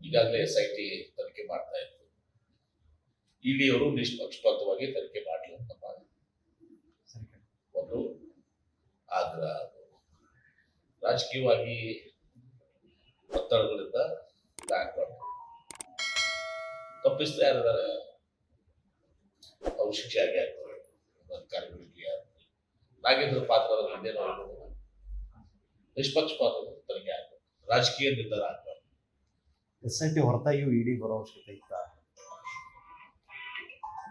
ಈಗಾಗಲೇ SIT ತನಿಖೆ ಮಾಡ್ತಾ ಇತ್ತು. ಇಡಿ ಅವರು ನಿಷ್ಪಕ್ಷಪಾತವಾಗಿ ತನಿಖೆ ಮಾಡಲಿ ಅಂತ ಒಂದು ಆಗ್ರಹ. ರಾಜಕೀಯವಾಗಿ ಒತ್ತಡಗಳಿಂದ ಆಗ್ಬಾರ್ದು. ತಪ್ಪಿಸ್ತಾ ಯಾರಿದ್ದಾರೆ ಅವ್ರು ಶಿಕ್ಷೆ ಆಗಿ ಆಗ್ತಾರೆ. ಅಧಿಕಾರಿಗಳಿಗೆ ನಾಗೇಂದ್ರ ಪಾತ್ರ ಇದೇನೋ ನಿಷ್ಪಕ್ಷಪಾತ ತನಿಖೆ ಆಗ್ಬೇಕು. ರಾಜಕೀಯ ನಿರ್ಧಾರ ಆಗ್ಬಾರ್ದು. SIT ಹೊರತಾಗಿಯೂ ಇಡಿ ಬರೋ ಅವಶ್ಯಕತೆ ಇತ್ತ?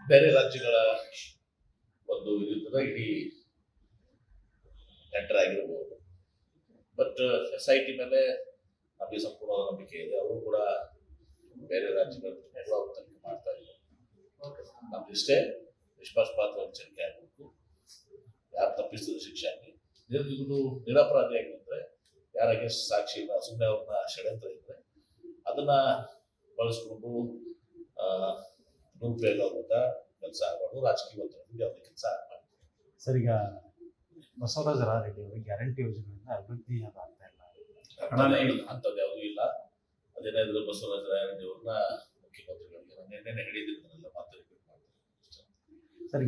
ಬೇರೆ ರಾಜ್ಯಗಳ ಒಂದು ವಿರುದ್ಧದ ಇಡೀ ಎಂಟರ್ ಆಗಿರಬಹುದು. ಬಟ್ SIT ಮೇಲೆ ನಮಗೆ ಸಂಪೂರ್ಣವಾದ ನಂಬಿಕೆ ಇದೆ. ಅವರು ಕೂಡ ಬೇರೆ ರಾಜ್ಯಗಳ ತನಿಖೆ ಮಾಡ್ತಾ ಇದ್ದಾರೆ. ನಮ್ದಿಷ್ಟೇ ನಿಷ್ಪಕ್ಷಪಾತವಾಗಿ ತನಿಖೆ ಆಗಬೇಕು. ಯಾರು ತಪ್ಪಿಸಿದ ಶಿಕ್ಷೆ ಆಗಲಿ. ಇದು ನಿರಪರಾಧಿ ಆಗಿದ್ರೆ ಯಾರಿಗೆ ಸಾಕ್ಷಿ ಇಲ್ಲ, ಸುಮ್ಮನೆ ಅವ್ರನ್ನ ಷಡ್ಯಂತ್ರ ಇದ್ರೆ ಅದನ್ನ ಬಳಸ್ಕೊಂಡು ದುರುಪಯೋಗ ಆಗುತ್ತಾ ಕೆಲಸ ಆಗಬಾರ್ದು. ರಾಜಕೀಯ ಒತ್ತಡದಲ್ಲಿ ಯಾವುದೇ ಕೆಲಸ ಆಗಬಾರ್ದು. ಸರ್, ಈಗ ಬಸವರಾಜ ರಾಯರೆಡ್ಡಿ ಅವರಿಗೆ ಗ್ಯಾರಂಟಿ ಯೋಜನೆಯಿಂದ ಅಭಿವೃದ್ಧಿ ಆಗ್ತಾ ಇಲ್ಲ, ಅಂಥದ್ದು ಯಾವುದೂ ಇಲ್ಲ. ಅದೇನಾದ್ರು ಬಸವರಾಜ ರಾಯರೆಡ್ಡಿ ಅವ್ರನ್ನ ಮುಖ್ಯಮಂತ್ರಿಗಳಿಗೆ ನಿನ್ನೆ ಹೇಳಿದ್ರಲ್ಲ ಮಾತು ರಿಪೀಟ್ ಮಾಡ್ತಾರೆ. ಸರ್,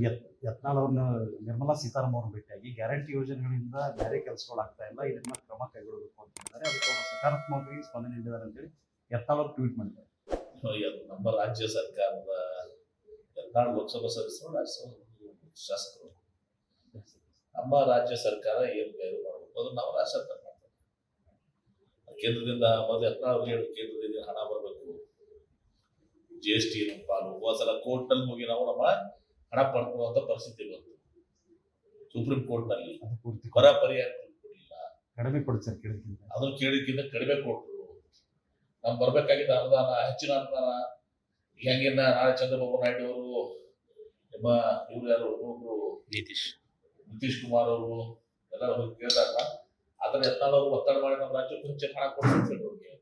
ಯತ್ನಾಳ್ ಅವ್ರನ್ನ ನಿರ್ಮಲಾ ಸೀತಾರಾಮನ್ ಅವ್ರನ್ನ ಭೇಟಿಯಾಗಿ ಗ್ಯಾರಂಟಿ ಯೋಜನೆಗಳಿಂದ ಬೇರೆ ಕೆಲಸಗಳು ಆಗ್ತಾ ಇಲ್ಲ, ಇದನ್ನ ಕ್ರಮ ಕೈಗೊಳ್ಳಬೇಕು ಅಂತ ಹೇಳಿದ್ದಾರೆ. ಅದಕ್ಕೆ ಅವರು ಸಕಾರಾತ್ಮಕವಾಗಿ ಸ್ಪಂದನೆ ನೀಡಿದ್ದಾರೆ ಅಂತೇಳಿ ಯತ್ನಾಳ್ ಅವರು ಟ್ವೀಟ್ ಮಾಡಿದ್ದಾರೆ. ನಮ್ಮ ರಾಜ್ಯ ಸರ್ಕಾರದ ಯತ್ನಾಳ್ ಲೋಕಸಭಾ ಸದಸ್ಯರು, ರಾಜ್ಯಸಭಾ ಶಾಸಕರು, ನಮ್ಮ ರಾಜ್ಯ ಸರ್ಕಾರ ಏನು ಕೈದು ಮಾಡಬೇಕು ಅದನ್ನು ನಾವು ರಾಜ್ಯ ಸರ್ಕಾರ ಮಾಡ್ತೇವೆ. ಕೇಂದ್ರದಿಂದ ಮೊದಲು ಯತ್ನಾಳ್ ಅವ್ರಿಗೆ ಹೇಳಿ ಕೇಂದ್ರದಿಂದ ಹಣ ಬರಬೇಕು, GST ನಮ್ಮ ಪಾಲು. ಹೋದ್ಸಲ ಕೋರ್ಟ್ನಲ್ಲಿ ಹೋಗಿ ನಾವು ನಮ್ಮ ಹಣ ಪಡ್ಕೊಳ್ಳುವಂತ ಪರಿಸ್ಥಿತಿ ಬಂತು. ಸುಪ್ರೀಂ ಕೋರ್ಟ್ನಲ್ಲಿ ಬರ ಪರಿಹಾರ ಕೊಡಲಿಲ್ಲ, ಕಡಿಮೆ ಕೊಡ್ತಾರೆ ಕೇಳಿದ್ಕಿಂತ. ಅದನ್ನು ಕೇಳಿದ್ಕಿಂತ ಕಡಿಮೆ ಕೊಟ್ಟರು. ನಮ್ಗೆ ಬರ್ಬೇಕಾಗಿದ್ದ ಅನುದಾನ, ಹೆಚ್ಚಿನ ಅನುದಾನ ಹೆಂಗಿನ ನಾಳೆ ಚಂದ್ರಬಾಬು ನಾಯ್ಡು ಅವರು, ನಿಮ್ಮ ಇವ್ರು ಯಾರು ಒಬ್ಬೊಬ್ರು ನಿತೀಶ್ ಕುಮಾರ್ ಅವರು ಎಲ್ಲರೂ ಹೋಗಿ ಕೇಳಿದಾಗ ಅದನ್ನ ಯತ್ನಾಳ್ ಅವರು ಒತ್ತಡ ಮಾಡಿ ನಮ್ಮ ರಾಜ್ಯಕ್ಕೆ ಹೆಚ್ಚಿನ ಹಣ ಕೊಡ್ಬೇಕು.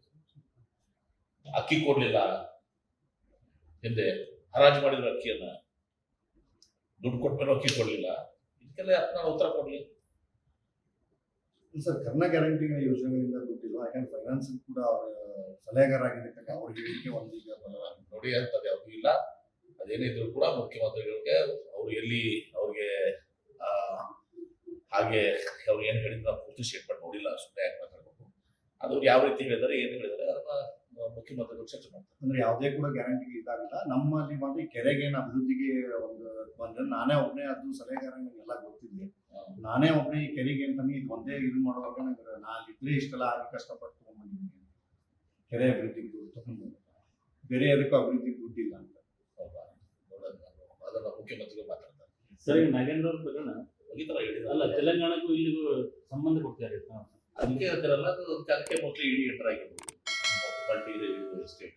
ಅಕ್ಕಿ ಕೊಡ್ಲಿಲ್ಲ, ಹಿಂದೆ ಹರಾಜು ಮಾಡಿದ್ರು ಅಕ್ಕಿಯನ್ನ, ದುಡ್ಡು ಕೊಟ್ಟ ಮೇಲೆ ಅಕ್ಕಿ ಕೊಡ್ಲಿಲ್ಲ. ಇದಕ್ಕೆಲ್ಲ ಯತ್ನಾಳ್ ಉತ್ತರ ಕೊಡ್ಲಿ. ಸರ್, ಕರ್ನಾ ಗ್ಯಾರಂಟಿ ಯೋಜನೆಗಳಿಂದ ದುಡ್ಡಿಲ್ಲ, ಯಾಕಂದ್ರೆ ಫೈನಾನ್ಸ್ ಕೂಡ ಸಲಹೆಗಾರ ಆಗಿದ್ದಕ್ಕೆ ಅವ್ರ ಹೇಳಿಕೆ ಒಂದೀಗ ನೋಡಿ ಅಂತದ್ದು ಯಾವುದೂ ಇಲ್ಲ. ಅದೇನಿದ್ರು ಕೂಡ ಮುಖ್ಯಮಂತ್ರಿಗಳಿಗೆ ಅವ್ರು ಎಲ್ಲಿ ಅವ್ರಿಗೆ ಹಾಗೆ ಅವ್ರು ಏನು ಹೇಳಿದ್ರು ನಾವು ಪೂರ್ತಿ ಸ್ಟೇಟ್ಮೆಂಟ್ ನೋಡಿಲ್ಲ, ಸುಮ್ಮನೆ ಯಾಕೆ ಮಾತಾಡ್ಬೇಕು. ಅದು ಯಾವ ರೀತಿ ಹೇಳಿದಾರೆ, ಏನು ಹೇಳಿದಾರೆ ಅದನ್ನ ಮುಖ್ಯಮಂತ್ರಿಗಳು ಚರ್ಚೆ ಮಾಡ್ತಾರೆ. ಅಂದ್ರೆ ಯಾವುದೇ ಕೂಡ ಗ್ಯಾರಂಟಿ ಇದಾಗಿಲ್ಲ. ನಮ್ಮಲ್ಲಿ ಮಾತ್ರ ಕೆರೆಗೆ ಅಭಿವೃದ್ಧಿಗೆ ಒಂದು ಬಂದ್ರೆ ನಾನೇ ಒಬ್ಬನೇ ಅದು ಸಲಹೆಗಾರ ಎಲ್ಲ ಗೊತ್ತಿದ್ದೆ. ನಾನೇ ಒಬ್ಬನೇ ಈ ಕೆರೆಗೆ ಅಂತಾನೆ ಇದು ಒಂದೇ ಇದು ಮಾಡುವಾಗ ನಂಗೆ ನಾನು ಇದ್ರೆ ಇಷ್ಟೆಲ್ಲ ಆಗಿ ಕಷ್ಟಪಟ್ಟು ತಗೊಂಡ್ಬಂದಿದ್ದೀನಿ. ಕೆರೆ ಅಭಿವೃದ್ಧಿಗೆ ದುಡ್ಡು ತಗೊಂಡು ಬೇರೆ ಅದಕ್ಕೂ ಅಭಿವೃದ್ಧಿಗೆ ದುಡ್ಡಿಲ್ಲ ಅಂತ ಅದನ್ನ ಮುಖ್ಯಮಂತ್ರಿಗಳು ಮಾತಾಡ್ತಾರೆ. ಸರಿ, ನಾಗೇಂದ್ರ ಅವ್ರ ಪ್ರಕರಣ ಈ ತರ ಹೇಳಿದ್ರು. ಅಲ್ಲ, ತೆಲಂಗಾಣಕ್ಕೂ ಇಲ್ಲಿಗೂ ಸಂಬಂಧ ಕೊಡ್ತಾರೆ. ಅದಕ್ಕೆ ಹೇಳ್ತಾರಲ್ಲ, ಅದಕ್ಕೆ ಮೋಸ್ಟ್ಲಿ ಇಡೀ ಎಂಟರ್ ಆಗಿರ್ಬೋದು ಮಲ್ಟಿ ಸ್ಟೇಟ್.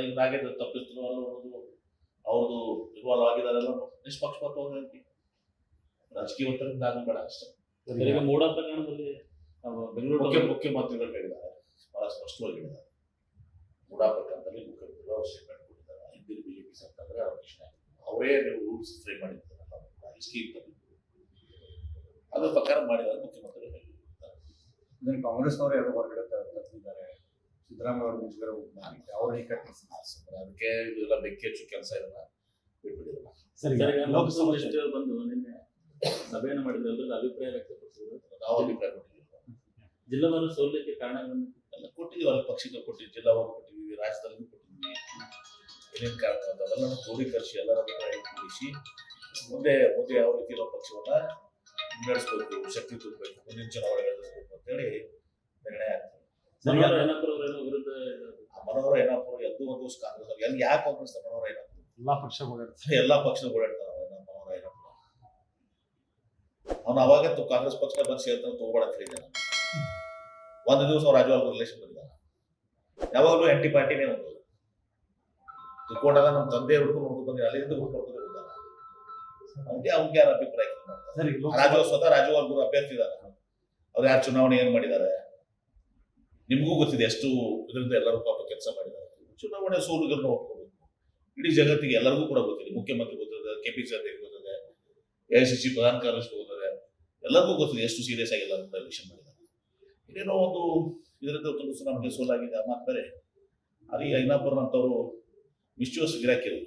ಈಗ ನಾಗೇಂದ್ರ ತಪ್ಪಿಸ್ತಾರೆ ಅನ್ನೋದು ಅವ್ರದ್ದು ಇನ್ವಾಲ್ವ್ ಆಗಿದಾರೆಲ್ಲ ನಿಷ್ಪಕ್ಷಪಾತವಾಗಿ ರಾಜಕೀಯ ಒತ್ತಡದಿಂದ ಆದ್ರೂ ಬೇಡ ಅಷ್ಟೇ. ಈಗ ಮೂಡಾ ಪ್ರಕರಣದಲ್ಲಿ ಬೆಂಗಳೂರು ಮುಖ್ಯಮಂತ್ರಿಗಳು ಹೇಳಿದ್ದಾರೆ, ಬಹಳ ಸ್ಪಷ್ಟವಾಗಿ ಹೇಳಿದ್ದಾರೆ. ಮೂಡಾ ಪ್ರಕರಣದಲ್ಲಿ ಮುಖ್ಯಮಂತ್ರಿಗಳು ಅವರು ಸ್ಟೇಟ್ಮೆಂಟ್ ಕೊಟ್ಟಿದ್ದಾರೆ. ಹಿಂದಿನ BJP ಸರ್ಕಾರದಲ್ಲಿ ಅವರೇ ನೀವು ರೂಲ್ಸ್ ಫ್ರೇಮ್ ಮಾಡಿರ್ತಾರಲ್ಲ, ಸ್ಕೀಮ್ ತಂದಿದ್ದು ಅದ್ರ ಪ್ರಕಾರ ಮಾಡಿದ್ದಾರೆ ಮುಖ್ಯಮಂತ್ರಿಗಳು ಹೇಳಿದ್ದಾರೆ. ಇದನ್ನು ಕಾಂಗ್ರೆಸ್ನವರು ಎರಡು ಹೊರಗಡೆ ತರ್ತಿದ್ದಾರೆ. ಸಿದ್ದರಾಮಯ್ಯ ಅವರು ಮುಜುಗರ ಅವ್ರ ಅದಕ್ಕೆ ಇದೆಲ್ಲ ಬೆಂಕಿ ಹಚ್ಚು ಕೆಲಸ ಇದನ್ನ ಬಿಟ್ಬಿಡಿಲ್ಲ. ಸರಿ, ಲೋಕಸಭಾ ಬಂದು ನಿನ್ನೆ ಸಭೆಯನ್ನು ಮಾಡಿದ್ರು, ಅಭಿಪ್ರಾಯ ವ್ಯಕ್ತಪಡಿಸಿದ್ರು. ನಾವು ಅಭಿಪ್ರಾಯ ಕೊಟ್ಟಿದ್ದೀವಿ. ಜಿಲ್ಲಾವಾರು ಸೋಲಿಕ್ಕೆ ಕಾರಣಗಳನ್ನು ಎಲ್ಲ ಕೊಟ್ಟಿದ್ದೀವಿ. ಅಲ್ಲಿ ಪಕ್ಷಕ್ಕೆ ಕೊಟ್ಟಿದ್ದೀವಿ, ಜಿಲ್ಲಾವಾರು ಕೊಟ್ಟಿದ್ದೀವಿ, ರಾಜ್ಯದಲ್ಲಿ ಕೊಟ್ಟಿದ್ದೀವಿ. ಏನೇನು ಕಾರಣ ಅಂತ ಅದೆಲ್ಲ ಕ್ರೋಢೀಕರಿಸಿ ಎಲ್ಲರ ಅಭಿಪ್ರಾಯ ಕೂಡಿಸಿ ಮುಂದೆ ಯಾವ ರೀತಿ ನಾವು ಪಕ್ಷವನ್ನ ಮುನ್ನಡೆಸಬೇಕು, ಶಕ್ತಿ ತುಂಬಬೇಕು, ಮುಂದಿನ ಚುನಾವಣೆ ಎದುರಿಸಬೇಕು ಅಂತೇಳಿ ನಿರ್ಣಯ ಆಗ್ತದೆ. ಮನೋಹರ ವಿರುದ್ಧ ಮನೋಹರ ಏನಾಪುರ ಎದ್ದು ಒಂದು ಕಾಂಗ್ರೆಸ್ ಎಲ್ಲಿ ಯಾಕೆ ಕಾಂಗ್ರೆಸ್ ಮನೋಹರ ಏನಾಪುರ ಎಲ್ಲಾ ಪಕ್ಷಗಳು ಎಲ್ಲಾ ಪಕ್ಷದ ಓಡಾಡ್ತಾರ. ಮನೋಹರ ಏನಾಪುರ ಅವ್ನು ಅವಾಗ ಕಾಂಗ್ರೆಸ್ ಪಕ್ಷ ಬಂದು ಸೇರ್ತಾನೆ ತಗೋಬೇಡ ಅಂತ ಹೇಳಿದ್ದಾನೆ. ಒಂದು ದಿವಸ ಅವ್ರು ರಾಜವಾಲ್ ರಿಲೇಷನ್ ಬಂದಿದ್ದಾನೆ. ಯಾವಾಗಲೂ ಎಂಟಿ ಪಾರ್ಟಿನೇ ಒಂದು ತಿಳ್ಕೊಂಡಾಗ ನಮ್ಮ ತಂದೆ ಹುಡ್ಕೊಂಡು ನೋಡ್ಕೊಂಡು ಬಂದ್ರೆ ಅಲ್ಲಿಂದ ಹುಡ್ಕೊಂಡು ಬಂದಾನ. ಅವ್ನಿಗೆ ಯಾರ ಅಭಿಪ್ರಾಯ ಸ್ವತಃ ರಾಜವಾಲ್ ಗುರು ಅಭ್ಯರ್ಥಿ ಇದಾರೆ. ಅವ್ರು ಯಾರು ಚುನಾವಣೆ ಏನ್ ಮಾಡಿದ್ದಾರೆ ನಿಮಗೂ ಗೊತ್ತಿದೆ. ಎಷ್ಟು ಇದರಿಂದ ಎಲ್ಲರೂ ಪಾಪ ಕೆಲಸ ಮಾಡಿದ್ದಾರೆ. ಚುನಾವಣೆ ಸೋಲುಗಳನ್ನ ಒಪ್ಕೋಬೇಕು. ಇಡೀ ಜಗತ್ತಿಗೆ ಎಲ್ಲರಿಗೂ ಕೂಡ ಗೊತ್ತಿದೆ. ಮುಖ್ಯಮಂತ್ರಿ ಗೊತ್ತಿದೆ, KPC ಅಧ್ಯಕ್ಷ ಗೊತ್ತಿದೆ, AICC ಪ್ರಧಾನ ಕಾರ್ಯದರ್ಶಿ ಗೊತ್ತಿದೆ, ಎಲ್ಲರಿಗೂ ಗೊತ್ತಿದೆ ಎಷ್ಟು ಸೀರಿಯಸ್ ಆಗಿ ಎಲ್ಲರೂ ಎಲೆಕ್ಷನ್ ಮಾಡಿದ್ದಾರೆ. ಇನ್ನೇನೋ ಒಂದು ಇದರಿಂದ ಒಂದು ನಮಗೆ ಸೋಲಾಗಿದೆ ಮಾತು ಬೇರೆ. ಅದು ಈಗ ಇನ್ನೊಬ್ಬರು ಅಂತವರು ಮಿಸ್ಚೂಸ್ ಗಿರಾಕಿರು